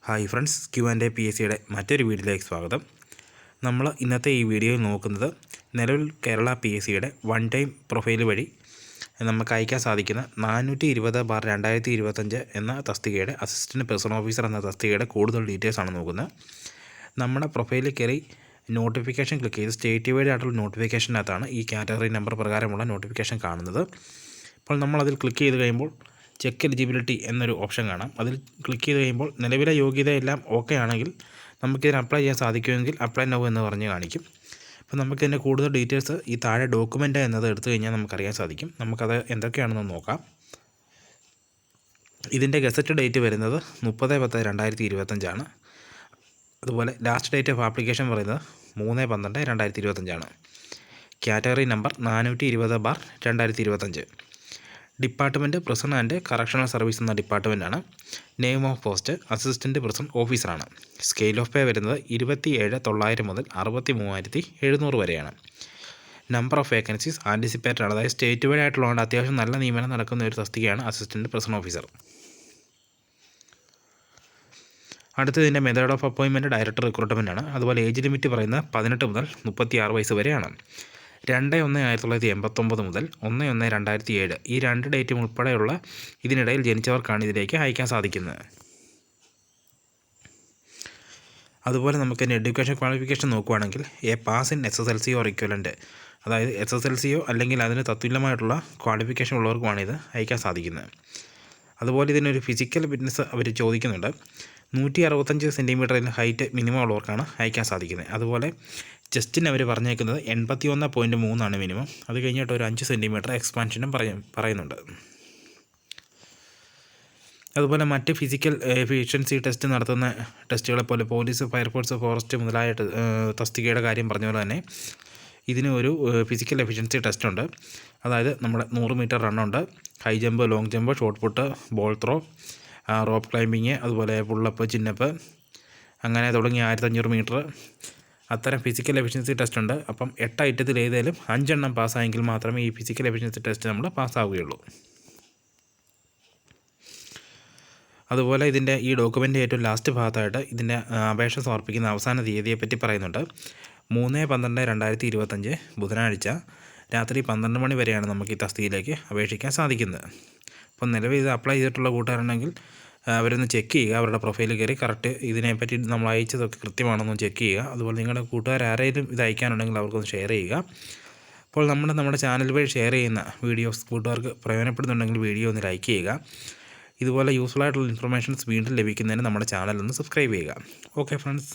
Hi friends, Q&A മറ്റൊരു വീഡിയോയിലേക്ക് സ്വാഗതം. നമ്മൾ ഇന്നത്തെ ഈ വീഡിയോയിൽ നോക്കുന്നത് നിലവിൽ കേരള PSCയുടെ വൺ ടൈം പ്രൊഫൈൽ വഴി നമുക്ക് അയക്കാൻ സാധിക്കുന്ന 420/2025 എന്ന തസ്തികയുടെ അസിസ്റ്റൻറ്റ് പേഴ്സണൽ ഓഫീസർ എന്ന തസ്തികയുടെ കൂടുതൽ ഡീറ്റെയിൽസ് ആണ് നോക്കുന്നത്. നമ്മുടെ പ്രൊഫൈലിൽ കയറി നോട്ടിഫിക്കേഷൻ ക്ലിക്ക് ചെയ്ത് സ്റ്റേറ്റ് വൈഡ് ആയിട്ടുള്ള നോട്ടിഫിക്കേഷനകത്താണ് ഈ കാറ്റഗറി നമ്പർ പ്രകാരമുള്ള നോട്ടിഫിക്കേഷൻ കാണുന്നത്. അപ്പോൾ നമ്മളതിൽ ക്ലിക്ക് ചെയ്ത് കഴിയുമ്പോൾ ചെക്ക് എലിജിബിലിറ്റി എന്നൊരു ഓപ്ഷൻ കാണാം. അതിൽ ക്ലിക്ക് ചെയ്ത് കഴിയുമ്പോൾ നിലവിലെ യോഗ്യതയെല്ലാം ഓക്കെ ആണെങ്കിൽ നമുക്കിതിന് അപ്ലൈ ചെയ്യാൻ സാധിക്കുമെങ്കിൽ അപ്ലൈ നൗ എന്ന് പറഞ്ഞ് കാണിക്കും. അപ്പോൾ നമുക്കിതിൻ്റെ കൂടുതൽ ഡീറ്റെയിൽസ് ഈ താഴെ ഡോക്യുമെൻ്റ് എന്നത് എടുത്തു കഴിഞ്ഞാൽ നമുക്കറിയാൻ സാധിക്കും. നമുക്കത് എന്തൊക്കെയാണെന്ന് നോക്കാം. ഇതിൻ്റെ ഗസറ്റ് ഡേറ്റ് വരുന്നത് 30/10/2025 ആണ്. അതുപോലെ ലാസ്റ്റ് ഡേറ്റ് ഓഫ് ആപ്ലിക്കേഷൻ പറയുന്നത് 3/12/2025 ആണ്. Category number 420/2025. Department prison and correctional service എന്ന ഡിപ്പാർട്ട്മെൻറ്റാണ്. Name of post assistant prison ഓഫീസറാണ്. സ്കെയിൽ ഓഫ് പേ വരുന്നത് 27,900 മുതൽ 63,700 വരെയാണ്. നമ്പർ ഓഫ് വേക്കൻസീസ് ആൻറ്റിസിപ്പേറ്റഡ് ആണ്. അതായത് സ്റ്റേറ്റ് വൈഡ് ആയിട്ടുള്ളതുകൊണ്ട് അത്യാവശ്യം നല്ല നിയമനം നടക്കുന്ന ഒരു തസ്തികയാണ് അസിസ്റ്റൻറ്റ് പ്രിസൺ ഓഫീസർ. അടുത്തതിൻ്റെ method of appointment director recruitment ആണ്. അതുപോലെ ഏജ് ലിമിറ്റ് പറയുന്നത് 18 മുതൽ 36 വയസ്സ് വരെയാണ്. 2/1/1989 മുതൽ 1/1/2007 ഈ രണ്ട് ഡേറ്റും ഉൾപ്പെടെയുള്ള ഇതിനിടയിൽ ജനിച്ചവർക്കാണ് ഇതിലേക്ക് അയക്കാൻ സാധിക്കുന്നത്. അതുപോലെ നമുക്ക് എഡ്യൂക്കേഷൻ ക്വാളിഫിക്കേഷൻ നോക്കുകയാണെങ്കിൽ pass in SSLC or equivalent, അതായത് SSLCയോ അല്ലെങ്കിൽ അതിന് തത്തുല്യമായിട്ടുള്ള ക്വാളിഫിക്കേഷൻ ഉള്ളവർക്കുമാണ് ഇത് അയക്കാൻ സാധിക്കുന്നത്. അതുപോലെ ഇതിനൊരു ഫിസിക്കൽ ഫിറ്റ്നസ് അവർ ചോദിക്കുന്നുണ്ട്. 165 സെൻറ്റിമീറ്ററിൽ ഹൈറ്റ് മിനിമം ഉള്ളവർക്കാണ് അയക്കാൻ സാധിക്കുന്നത്. അതുപോലെ ചെസ്റ്റിന് അവർ പറഞ്ഞേക്കുന്നത് 81.3 ആണ് മിനിമം. അത് കഴിഞ്ഞിട്ട് ഒരു 5 സെൻറ്റിമീറ്റർ എക്സ്പാൻഷനും പറയുന്നുണ്ട്. അതുപോലെ മറ്റ് ഫിസിക്കൽ എഫിഷ്യൻസി ടെസ്റ്റ് നടത്തുന്ന ടെസ്റ്റുകളെ പോലെ പോലീസ്, ഫയർഫോഴ്സ്, ഫോറസ്റ്റ് മുതലായ തസ്തികയുടെ കാര്യം പറഞ്ഞ പോലെ തന്നെ ഇതിന് ഒരു ഫിസിക്കൽ എഫിഷ്യൻസി ടെസ്റ്റ് ഉണ്ട്. അതായത് നമ്മുടെ 100 മീറ്റർ റണ്ണുണ്ട്, high jump, long jump, shot put, ball throw, rope climbing, അതുപോലെ പുള്ളപ്പ്, ചിന്നപ്പ്, അങ്ങനെ തുടങ്ങി 1500 മീറ്റർ അത്തരം ഫിസിക്കൽ എഫിഷ്യൻസി ടെസ്റ്റ് ഉണ്ട്. അപ്പം 8 ഐറ്റത്തിൽ ഏതെങ്കിലും 5 എണ്ണം പാസ്സായെങ്കിൽ മാത്രമേ ഈ ഫിസിക്കൽ എഫിഷ്യൻസി ടെസ്റ്റ് നമ്മൾ പാസ്സാവുകയുള്ളൂ. അതുപോലെ ഇതിൻ്റെ ഈ ഡോക്യുമെൻ്റ് ഏറ്റവും ലാസ്റ്റ് ഭാഗത്തായിട്ട് ഇതിൻ്റെ അപേക്ഷ സമർപ്പിക്കുന്ന അവസാന തീയതിയെപ്പറ്റി പറയുന്നുണ്ട്. 3/12/2025 ബുധനാഴ്ച രാത്രി 12 മണി വരെയാണ് നമുക്ക് ഈ തസ്തികയിലേക്ക് അപേക്ഷിക്കാൻ സാധിക്കുന്നത്. അപ്പം നിലവിൽ ഇത് അപ്ലൈ ചെയ്തിട്ടുള്ള കൂട്ടുകാരുണ്ടെങ്കിൽ അവരൊന്ന് ചെക്ക് ചെയ്യുക. അവരുടെ പ്രൊഫൈലിൽ കയറി കറക്റ്റ് ഇതിനെപ്പറ്റി നമ്മൾ അയച്ചതൊക്കെ കൃത്യമാണെന്ന് ചെക്ക് ചെയ്യുക. അതുപോലെ നിങ്ങളുടെ കൂട്ടുകാർ ആരെങ്കിലും ഇത് അയക്കാനുണ്ടെങ്കിൽ അവർക്കൊന്ന് ഷെയർ ചെയ്യുക. അപ്പോൾ നമ്മുടെ ചാനൽ വഴി ഷെയർ ചെയ്യുന്ന വീഡിയോസ് കൂട്ടുകാർക്ക് പ്രയോജനപ്പെടുന്നുണ്ടെങ്കിൽ വീഡിയോ ഒന്ന് ലൈക്ക് ചെയ്യുക. ഇതുപോലെ യൂസ്ഫുൾ ആയിട്ടുള്ള ഇൻഫർമേഷൻസ് വീണ്ടും ലഭിക്കുന്നതിന് നമ്മുടെ ചാനൽ ഒന്ന് സബ്സ്ക്രൈബ് ചെയ്യുക. Okay friends.